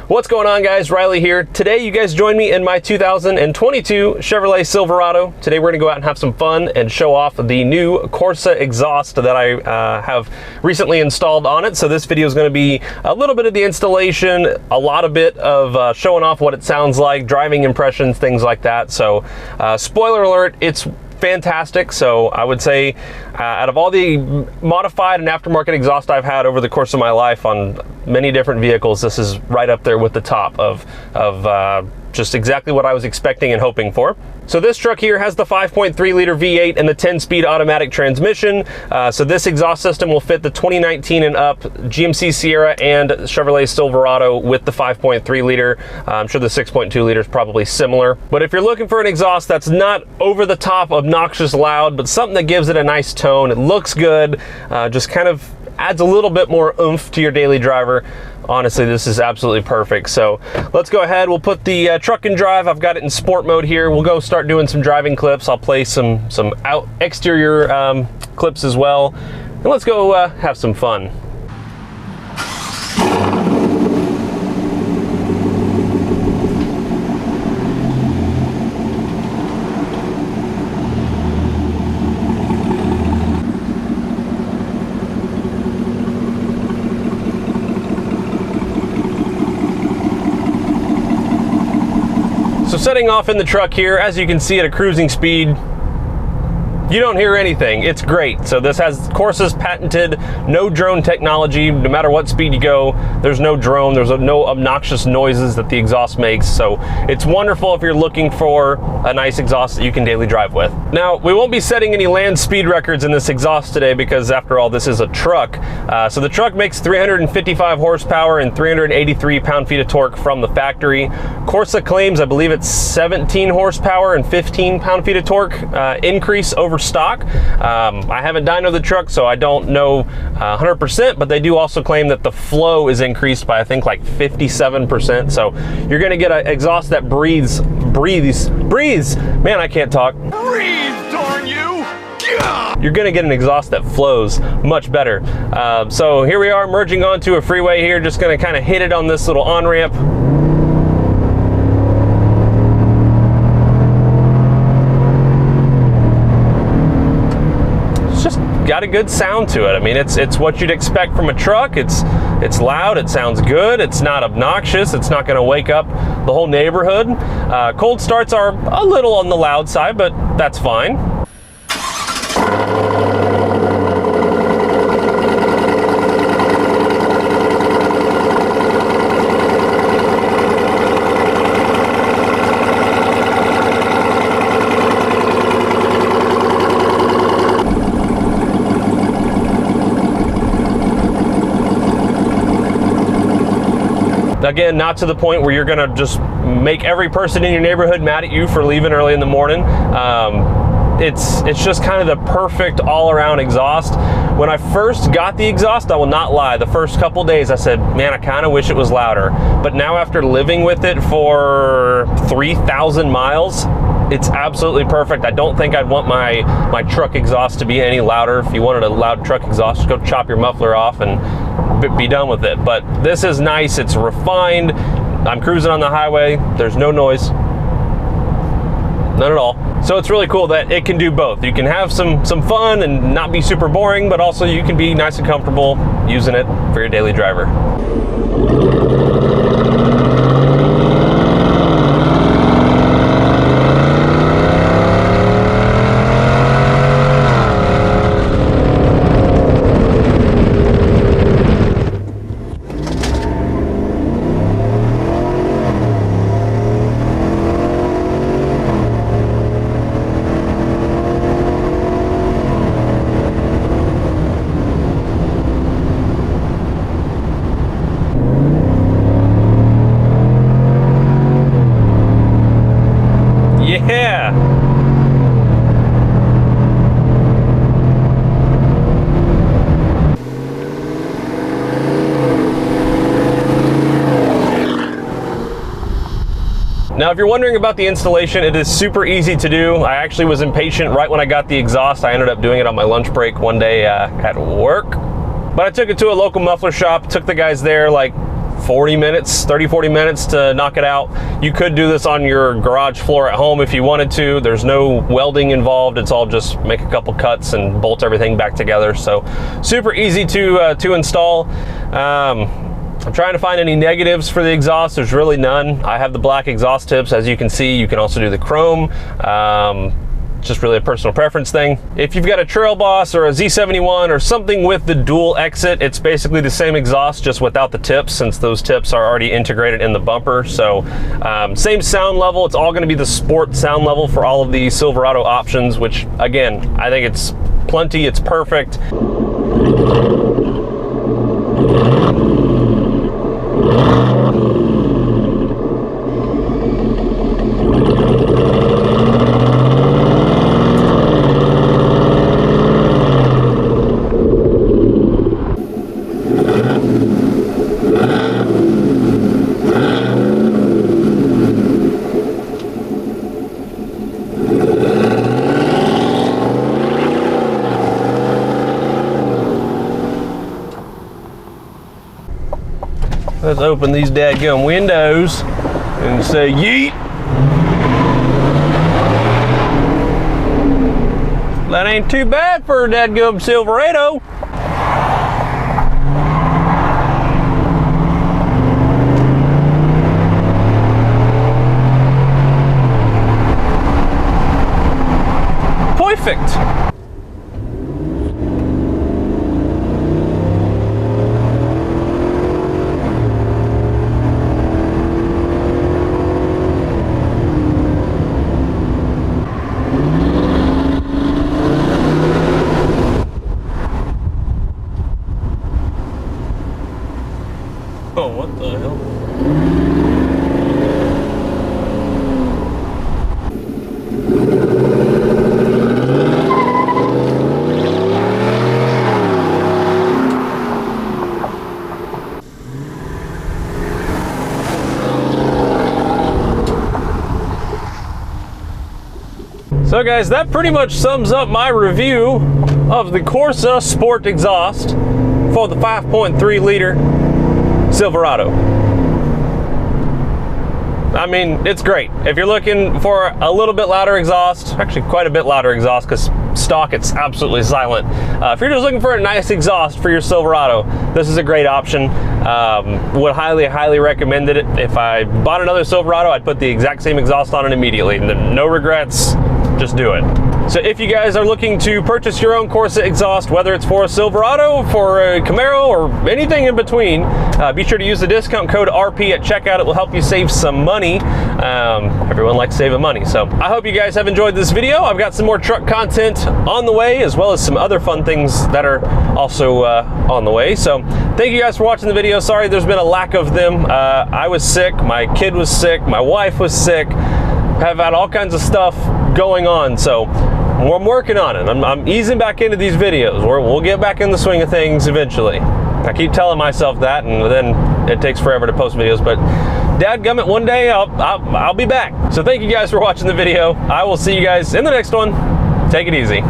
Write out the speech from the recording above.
What's going on, guys? Riley here. Today you guys join me in my 2022 Chevrolet Silverado. Today we're gonna go out and have some fun and show off the new Corsa exhaust that I have recently installed on it. So this video is gonna be a little bit of the installation, a lot of bit of showing off what it sounds like, driving impressions, things like that. So spoiler alert, it's fantastic. So I would say out of all the modified and aftermarket exhaust I've had over the course of my life on many different vehicles, this is right up there with the top of just exactly what I was expecting and hoping for. So this truck here has the 5.3 liter V8 and the 10-speed automatic transmission. So this exhaust system will fit the 2019 and up GMC Sierra and Chevrolet Silverado with the 5.3 liter. I'm sure the 6.2 liter is probably similar. But if you're looking for an exhaust that's not over the top, obnoxious, loud, but something that gives it a nice tone, it looks good, just kind of adds a little bit more oomph to your daily driver, honestly, this is absolutely perfect. So let's go ahead, we'll put the truck in drive. I've got it in sport mode here. We'll go start doing some driving clips. I'll play some out exterior clips as well. And let's go have some fun. So setting off in the truck here, as you can see at a cruising speed, you don't hear anything. It's great. So this has Corsa's patented no drone technology. No matter what speed you go, there's no drone, there's no obnoxious noises that the exhaust makes. So it's wonderful if you're looking for a nice exhaust that you can daily drive with. Now, we won't be setting any land speed records in this exhaust today because after all, this is a truck. So the truck makes 355 horsepower and 383 pound-feet of torque from the factory. Corsa claims, I believe it's 17 horsepower and 15 pound-feet of torque increase over stock. I haven't dynoed the truck, so I don't know 100%, but they do also claim that the flow is increased by, I think, like 57%. So you're gonna get an exhaust that breathes. Man, I can't talk. Breathe, darn you! Gah! You're gonna get an exhaust that flows much better. So here we are merging onto a freeway here, just gonna kind of hit it on this little on-ramp. Got a good sound to it. I mean, it's what you'd expect from a truck. It's loud, it sounds good, it's not obnoxious, it's not going to wake up the whole neighborhood. Cold starts are a little on the loud side, but that's fine. Again, not to the point where you're gonna just make every person in your neighborhood mad at you for leaving early in the morning. It's just kind of the perfect all-around exhaust. When I first got the exhaust, I will not lie, the first couple days I said, man, I kind of wish it was louder. But now after living with it for 3,000 miles, it's absolutely perfect. I don't think I'd want my truck exhaust to be any louder. If you wanted a loud truck exhaust, just go chop your muffler off and be done with it. But this is nice, it's refined. I'm cruising on the highway, there's no noise, none at all. So it's really cool that it can do both. You can have some fun and not be super boring, but also you can be nice and comfortable using it for your daily driver. Yeah. Now, if you're wondering about the installation, it is super easy to do. I actually was impatient right when I got the exhaust. I ended up doing it on my lunch break one day at work. But I took it to a local muffler shop, took the guys there like 40 minutes, 30-40 minutes to knock it out. You could do this on your garage floor at home if you wanted to. There's no welding involved. It's all just make a couple cuts and bolt everything back together. So super easy to install. I'm trying to find any negatives for the exhaust. There's really none. I have the black exhaust tips, as you can see. You can also do the chrome. Just really a personal preference thing. If you've got a Trail Boss or a Z71 or something with the dual exit, it's basically the same exhaust, just without the tips, since those tips are already integrated in the bumper. So same sound level. It's all going to be the sport sound level for all of the Silverado options, which again, I think it's plenty. It's perfect. Let's open these dadgum windows and say yeet. That ain't too bad for a dadgum Silverado. Perfect. Oh, what the hell? So guys, that pretty much sums up my review of the Corsa Sport Exhaust for the 5.3 liter Silverado. I mean, it's great. If you're looking for a little bit louder exhaust, actually quite a bit louder exhaust, because stock it's absolutely silent. If you're just looking for a nice exhaust for your Silverado, this is a great option. Would highly recommend it. If I bought another Silverado, I'd put the exact same exhaust on it immediately. No regrets, just do it. So if you guys are looking to purchase your own Corsa exhaust, whether it's for a Silverado, for a Camaro, or anything in between, be sure to use the discount code RP at checkout. It will help you save some money. Everyone likes saving money. So I hope you guys have enjoyed this video. I've got some more truck content on the way, as well as some other fun things that are also on the way. So thank you guys for watching the video. Sorry there's been a lack of them. I was sick, my kid was sick, my wife was sick. Have had all kinds of stuff going on, so I'm working on it. I'm easing back into these videos. We'll get back in the swing of things eventually. I keep telling myself that, and then it takes forever to post videos, but dadgummit, one day I'll be back. So thank you guys for watching the video. I will see you guys in the next one. Take it easy.